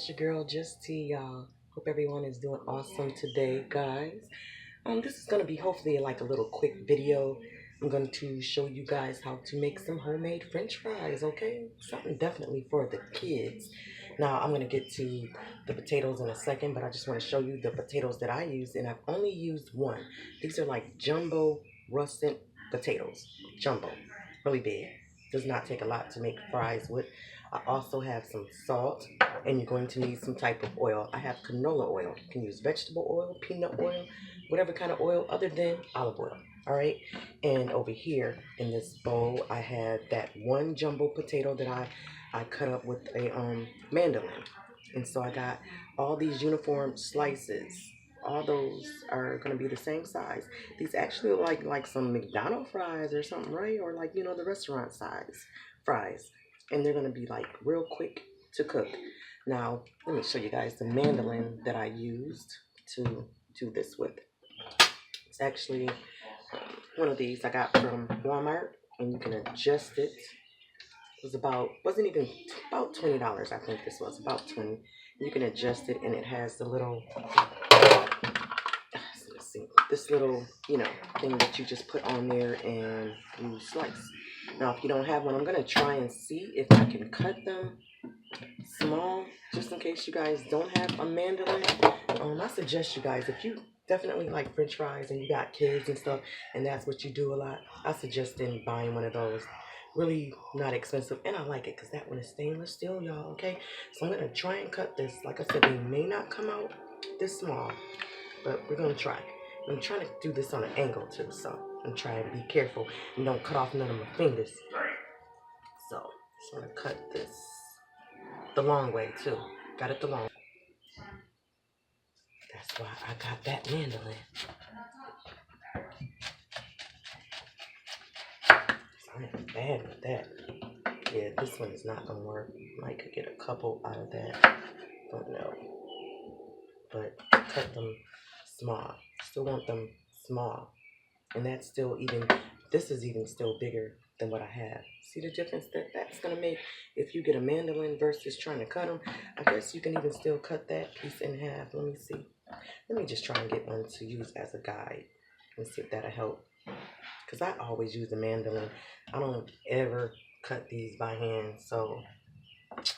It's your girl JustT, y'all. Hope everyone is doing awesome today, guys. This is gonna be hopefully like a little quick video. I'm going to show you guys how to make some homemade French fries. Okay, something definitely for the kids. Now I'm gonna get to the potatoes in a second, but I just want to show you the potatoes that I use, and I've only used one. These are like jumbo russet potatoes, jumbo, really big. Does not take a lot to make fries with. I also have some salt, and you're going to need some type of oil. I have canola oil. You can use vegetable oil, peanut oil, whatever kind of oil other than olive oil. All right. And over here in this bowl, I have that one jumbo potato that I cut up with a mandolin. And so I got all these uniform slices. All those are going to be the same size. These actually look like some McDonald's fries or something, right? Or like, you know, the restaurant size fries. And they're going to be like real quick to cook. Now, let me show you guys the mandolin that I used to do this with. It's actually one of these I got from Walmart, and you can adjust it. It was wasn't even about $20, I think this was, about 20. You can adjust it, and it has the little, let's see, this little, you know, thing that you just put on there and you slice. Now, if you don't have one, I'm going to try and see if I can cut them small, just in case you guys don't have a mandolin. I suggest you guys, if you definitely like French fries and you got kids and stuff, and that's what you do a lot, I suggest in buying one of those. Really not expensive, and I like it because that one is stainless steel, y'all. Okay, so I'm gonna try and cut this. Like I said, they may not come out this small, but we're gonna try. I'm trying to do this on an angle too, so I'm trying to be careful and don't cut off none of my fingers. So I'm gonna cut this the long way too. Got it the long way. That's why I got that mandolin. I am bad with that. Yeah, this one is not gonna work. Might could get a couple out of that. Don't know. But cut them small. Still want them small. And that's still even, this is even still bigger than what I have. See the difference that's gonna make if you get a mandolin versus trying to cut them? I guess you can even still cut that piece in half. Let me see. Let me just try and get one to use as a guide and see if that'll help. Because I always use a mandolin. I don't ever cut these by hand. So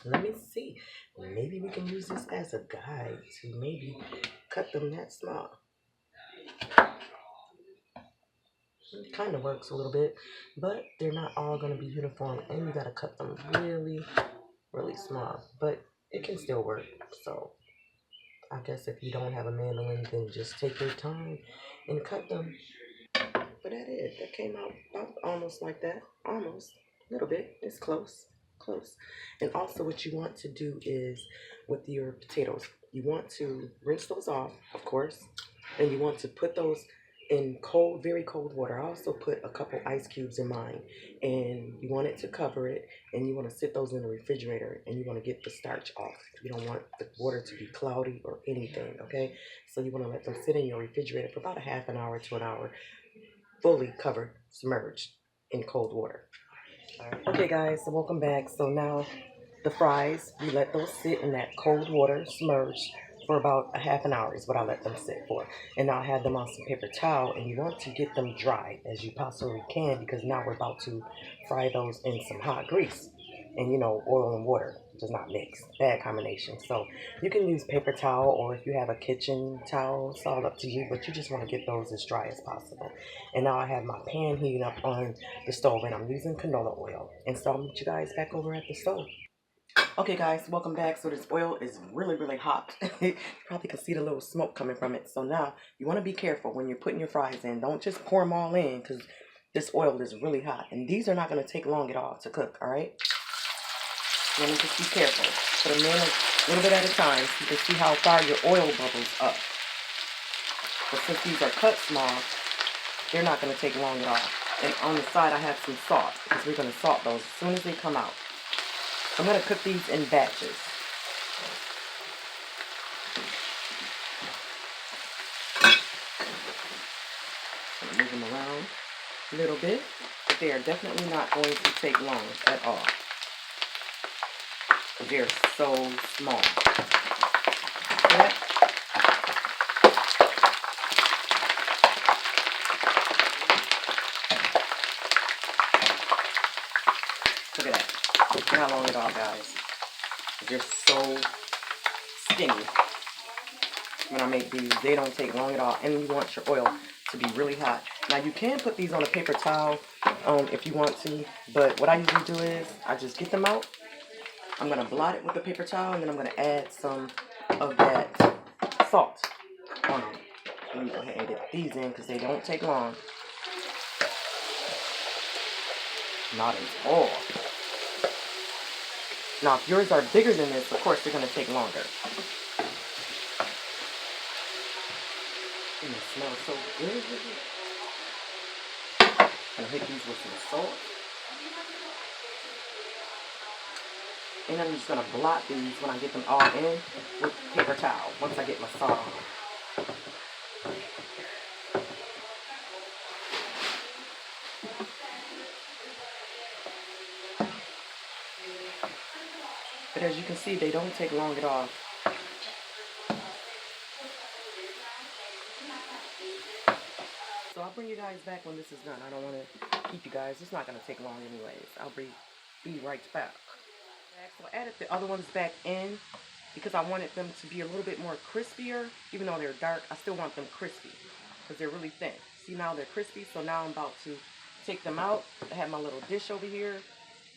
let me see. Maybe we can use this as a guide to maybe cut them that small. It kind of works a little bit, but they're not all going to be uniform, and you got to cut them really, really small. But it can still work. So I guess if you don't have a mandolin, then just take your time and cut them. But that is, that came out about almost like that. Almost. A little bit. It's close. Close. And also what you want to do is with your potatoes, you want to rinse those off, of course. And you want to put those in cold, very cold water. I also put a couple ice cubes in mine. And you want it to cover it. And you want to sit those in the refrigerator. And you want to get the starch off. You don't want the water to be cloudy or anything, okay? So you want to let them sit in your refrigerator for about a half an hour to an hour. Fully covered, submerged in cold water. Okay guys, so welcome back. So now the fries, we let those sit in that cold water submerged for about a half an hour is what I let them sit for. And now I have them on some paper towel, and you want to get them dry as you possibly can, because now we're about to fry those in some hot grease. And you know, oil and water does not mix. Bad combination. So you can use paper towel, or if you have a kitchen towel, it's all up to you, but you just want to get those as dry as possible. And now I have my pan heating up on the stove, and I'm using canola oil. And so I'll meet you guys back over at the stove. Okay guys, welcome back. So this oil is really, really hot. You probably can see the little smoke coming from it. So now you want to be careful when you're putting your fries in. Don't just pour them all in, because this oil is really hot. And these are not going to take long at all to cook, all right? You want to just be careful. Put them in a little bit at a time so you can see how far your oil bubbles up. But since these are cut small, they're not going to take long at all. And on the side I have some salt, because we're going to salt those as soon as they come out. I'm going to cook these in batches. I'm going to move them around a little bit, but they are definitely not going to take long at all. They're so small. that? Look at that. Look how long it all, guys. They're so skinny. When I make these, they don't take long at all. And you want your oil to be really hot. Now you can put these on a paper towel if you want to. But what I usually do is I just get them out. I'm going to blot it with a paper towel. And then I'm going to add some of that salt on them. Let me go ahead and get these in because they don't take long. Not at all. Now, if yours are bigger than this, of course, they're going to take longer. And it smells so good. I'm going to hit these with some salt. And I'm just going to blot these when I get them all in with paper towel once I get my salt on. But as you can see, they don't take long at all. So I'll bring you guys back when this is done. I don't want to keep you guys. It's not going to take long anyways. I'll be right back. So I added the other ones back in because I wanted them to be a little bit more crispier. Even though they're dark, I still want them crispy because they're really thin. See, now they're crispy, so now I'm about to take them out. I have my little dish over here.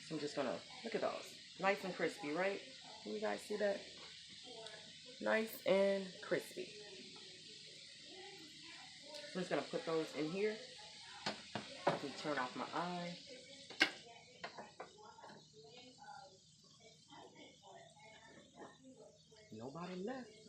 So I'm just going to, look at those. Nice and crispy, right? Can you guys see that? Nice and crispy. I'm just going to put those in here. Let me turn off my eye. Nobody left.